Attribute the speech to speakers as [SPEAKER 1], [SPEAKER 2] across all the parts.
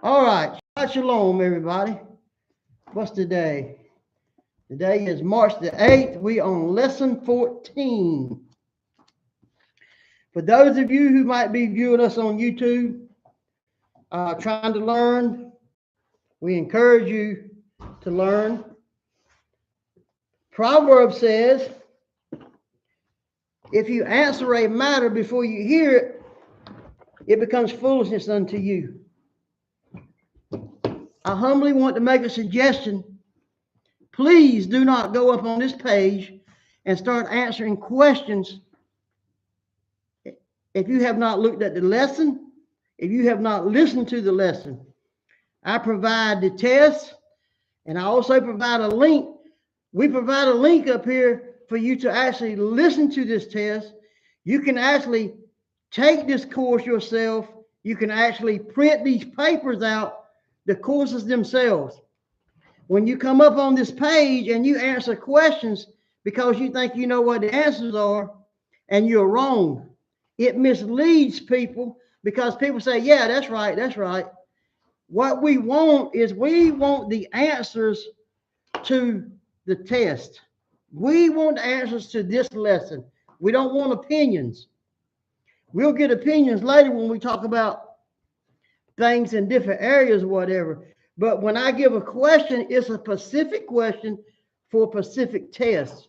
[SPEAKER 1] All right. Shabbat shalom, everybody. What's today? Today is March the 8th. We on lesson 14. For those of you who might be viewing us on YouTube, trying to learn, we encourage you to learn. Proverb says, if you answer a matter before you hear it, it becomes foolishness unto you. I humbly want to make a suggestion. Please do not go up on this page and start answering questions if you have not looked at the lesson, if you have not listened to the lesson. I provide the test, and I also provide a link. We provide a link up here for you to actually listen to this test. You can actually take this course yourself. You can actually print these papers out, the courses themselves. When you come up on this page and you answer questions because you think you know what the answers are, and you're wrong, it misleads people because people say, yeah, that's right, that's right. What we want is we want the answers to the test. We want the answers to this lesson. We don't want opinions. We'll get opinions later when we talk about things in different areas or whatever. But when I give a question, it's a specific question for a specific test.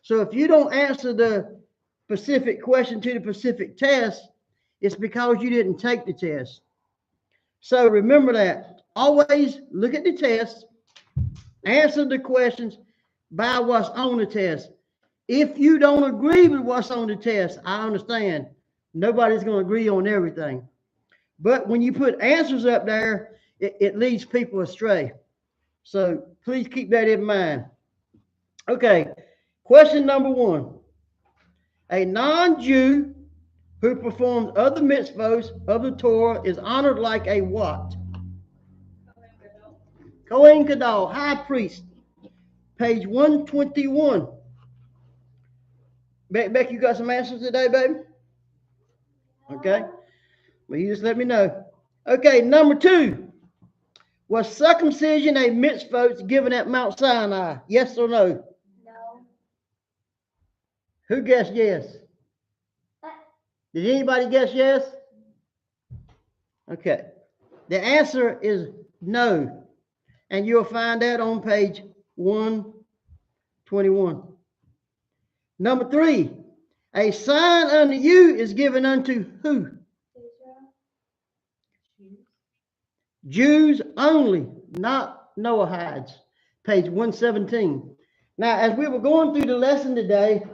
[SPEAKER 1] So if you don't answer the specific question to the specific test, it's because you didn't take the test. So remember that. Always look at the test, answer the questions by what's on the test. If you don't agree with what's on the test, I understand. Nobody's going to agree on everything. But when you put answers up there, it leads people astray. So please keep that in mind. Okay, question number 1. A non-Jew who performs other mitzvahs of the Torah is honored like a what? Kohen Gadol, high priest. Page 121. Beck, you got some answers today, baby? Okay. Well, you just let me know. Okay, number 2. Was circumcision a mitzvah given at Mount Sinai? Yes or no?
[SPEAKER 2] No.
[SPEAKER 1] Who guessed yes? Did anybody guess yes? Okay. The answer is no. And you'll find that on page 121. Number 3. A sign unto you is given unto who? Jews only, not Noahides. Page 117. Now, as we were going through the lesson today,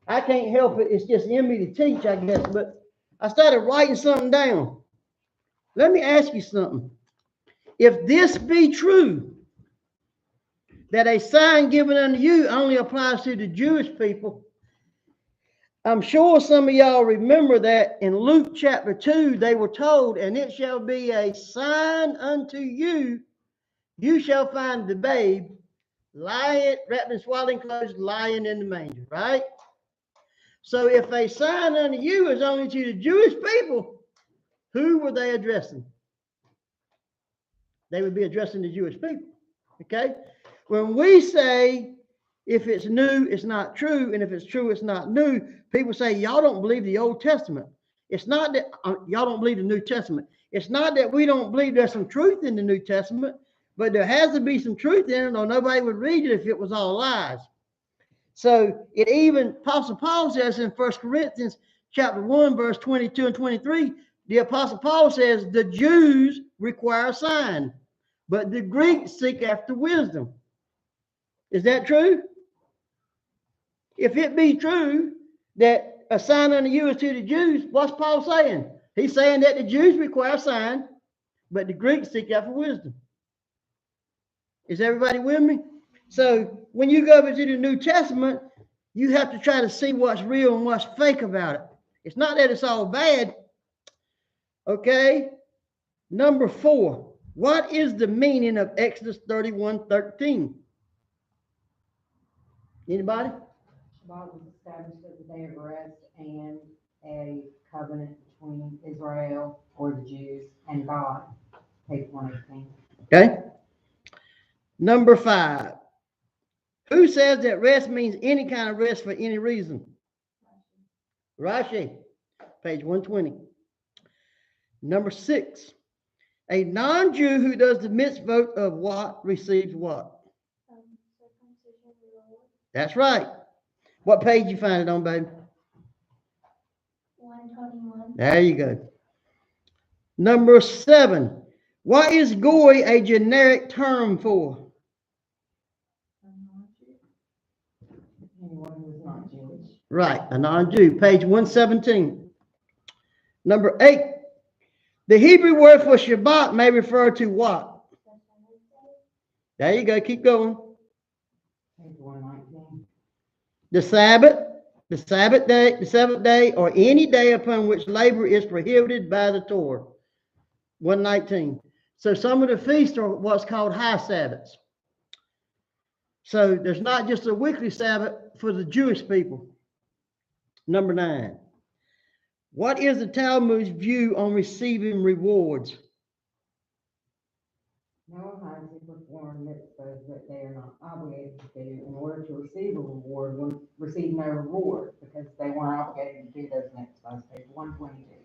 [SPEAKER 1] I can't help it. It's just in me to teach, I guess. But I started writing something down. Let me ask you something. If this be true, that a sign given unto you only applies to the Jewish people, I'm sure some of y'all remember that in Luke chapter 2, they were told, and it shall be a sign unto you, you shall find the babe lying, wrapped in swaddling clothes, lying in the manger, right? So if a sign unto you is only to the Jewish people, who were they addressing? They would be addressing the Jewish people, okay? When we say if it's new, it's not true, and if it's true, it's not new, people say, y'all don't believe the Old Testament. It's not that y'all don't believe the New Testament. It's not that we don't believe there's some truth in the New Testament, but there has to be some truth in it, or nobody would read it if it was all lies. So it even, Apostle Paul says in 1 Corinthians chapter 1, verse 22 and 23, the Apostle Paul says the Jews require a sign, but the Greeks seek after wisdom. Is that true? If it be true that a sign unto you is to the Jews, what's Paul saying? He's saying that the Jews require a sign, but the Greeks seek after wisdom. Is everybody with me? So when you go over to the New Testament, you have to try to see what's real and what's fake about it. It's not that it's all bad. Okay. Number 4. What is the meaning of Exodus 31:13? Anybody?
[SPEAKER 3] Shabbat was established as a day of rest and a covenant between Israel or the Jews and God. page 118.
[SPEAKER 1] Okay. Number 5. Who says that rest means any kind of rest for any reason? Rashi, page 120. Number 6. A non-Jew who does the mitzvot of what receives what? That's right. What page you find it on, baby?
[SPEAKER 2] 121.
[SPEAKER 1] There you go. Number 7. What is goy a generic term for?
[SPEAKER 3] Anyone who's not Jewish.
[SPEAKER 1] Right, a non-Jew, page 117. Number 8. The Hebrew word for Shabbat may refer to what? There you go, keep going.
[SPEAKER 3] Page 119.
[SPEAKER 1] The Sabbath day, the seventh day, or any day upon which labor is prohibited by the Torah. 119. So some of the feasts are what's called high Sabbaths. So there's not just a weekly Sabbath for the Jewish people. Number 9. What is the Talmud's view on receiving rewards?
[SPEAKER 3] No one has to perform mitzvahs that they are not obligated to do in order to receive a reward, will receive no reward because they weren't obligated to do those mitzvahs. Page 122.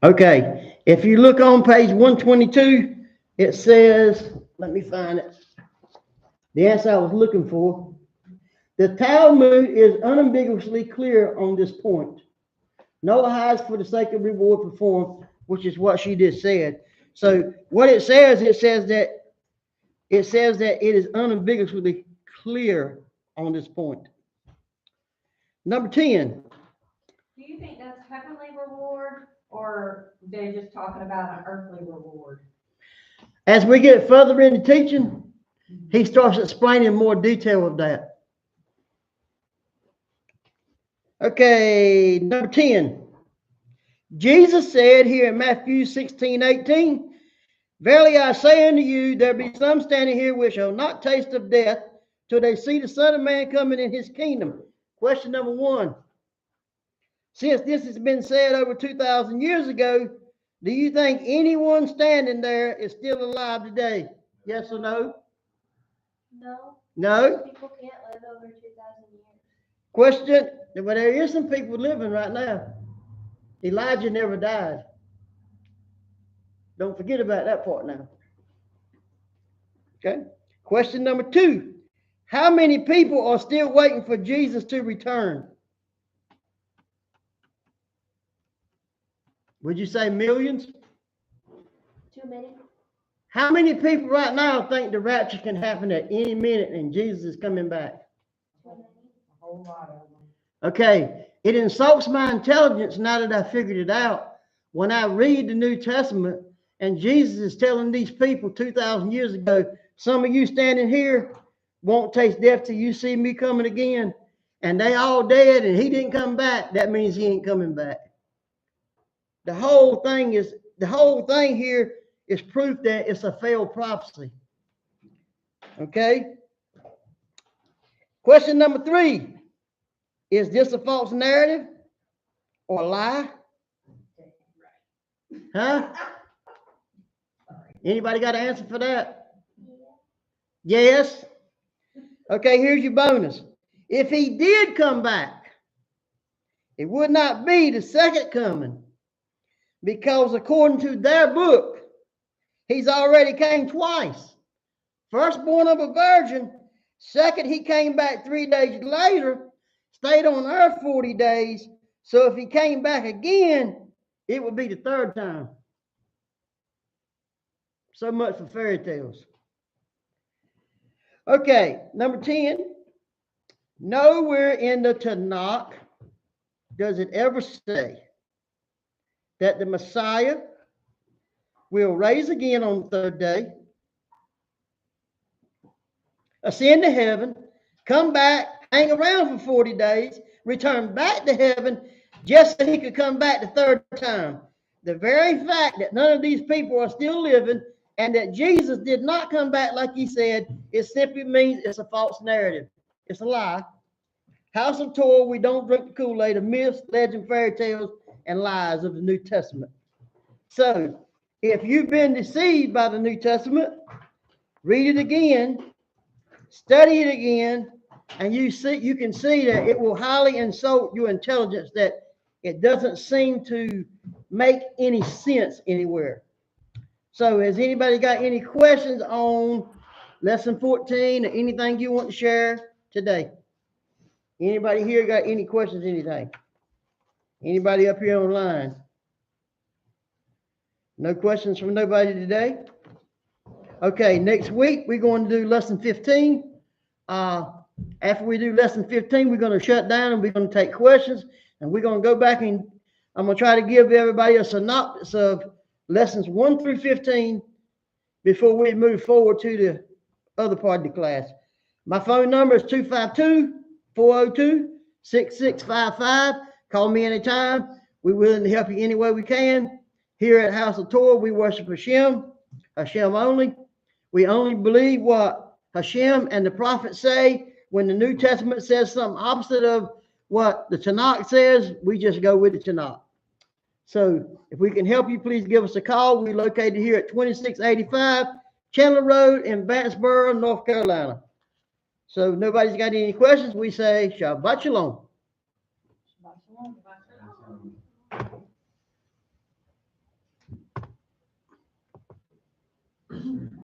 [SPEAKER 1] Okay, if you look on page 122, it says, let me find it. The answer I was looking for. The Talmud is unambiguously clear on this point. No hides for the sake of reward performed, which is what she just said. So what it says that it is unambiguously clear on this point. Number 10.
[SPEAKER 4] Do you think that's heavenly reward, or they're just talking about an earthly reward?
[SPEAKER 1] As we get further into teaching, he starts explaining more detail of that. Okay, number 10. Jesus said here in Matthew 16:18, verily I say unto you, there be some standing here which shall not taste of death till they see the Son of Man coming in his kingdom. Question number 1. Since this has been said over 2,000 years ago, do you think anyone standing there is still alive today? Yes or no?
[SPEAKER 2] No,
[SPEAKER 1] No?
[SPEAKER 2] people can't live over 2,000 years.
[SPEAKER 1] Question, well, there is some people living right now. Elijah never died. Don't forget about that part now. Okay. Question number 2. How many people are still waiting for Jesus to return? Would you say millions?
[SPEAKER 2] Too many?
[SPEAKER 1] How many people right now think the rapture can happen at any minute and Jesus is coming back?
[SPEAKER 2] Too many?
[SPEAKER 3] A whole lot of them.
[SPEAKER 1] Okay, it insults my intelligence now that I figured it out. When I read the New Testament and Jesus is telling these people 2,000 years ago, some of you standing here won't taste death till you see me coming again, and they all dead and he didn't come back, that means he ain't coming back. The whole thing here is proof that it's a failed prophecy. Okay? Question number 3. Is this a false narrative or a lie? Huh? Anybody got an answer for that? Yes? Okay, here's your bonus. If he did come back, it would not be the second coming, because according to their book, he's already came twice. First born of a virgin. Second, he came back 3 days later, stayed on earth 40 days. So if he came back again, it would be the third time. So much for fairy tales. Okay, number 10. Nowhere in the Tanakh does it ever say that the Messiah will rise again on the third day, ascend to heaven, come back, hang around for 40 days, return back to heaven, just so he could come back the third time. The very fact that none of these people are still living and that Jesus did not come back like he said, it simply means it's a false narrative. It's a lie. House of Torah, we don't drink the Kool-Aid of myths, legends, fairy tales, and lies of the New Testament. So, if you've been deceived by the New Testament, read it again, study it again, and you can see that it will highly insult your intelligence, that it doesn't seem to make any sense anywhere. So has anybody got any questions on lesson 14 or anything you want to share today? Anybody here got any questions, anything? Anybody up here online? No questions from nobody today? Okay, next week, we're going to do lesson 15. After we do lesson 15, we're going to shut down and we're going to take questions. And we're going to go back and I'm going to try to give everybody a synopsis of lessons 1 through 15 before we move forward to the other part of the class. My phone number is 252-402-6655. Call me anytime. We're willing to help you any way we can. Here at House of Torah, we worship Hashem only. We only believe what Hashem and the prophets say. When the New Testament says something opposite of what the Tanakh says, we just go with the Tanakh. So if we can help you, please give us a call. We're located here at 2685 Chandler Road in Banksboro, North Carolina. So if nobody's got any questions, we say Shabbat Shalom.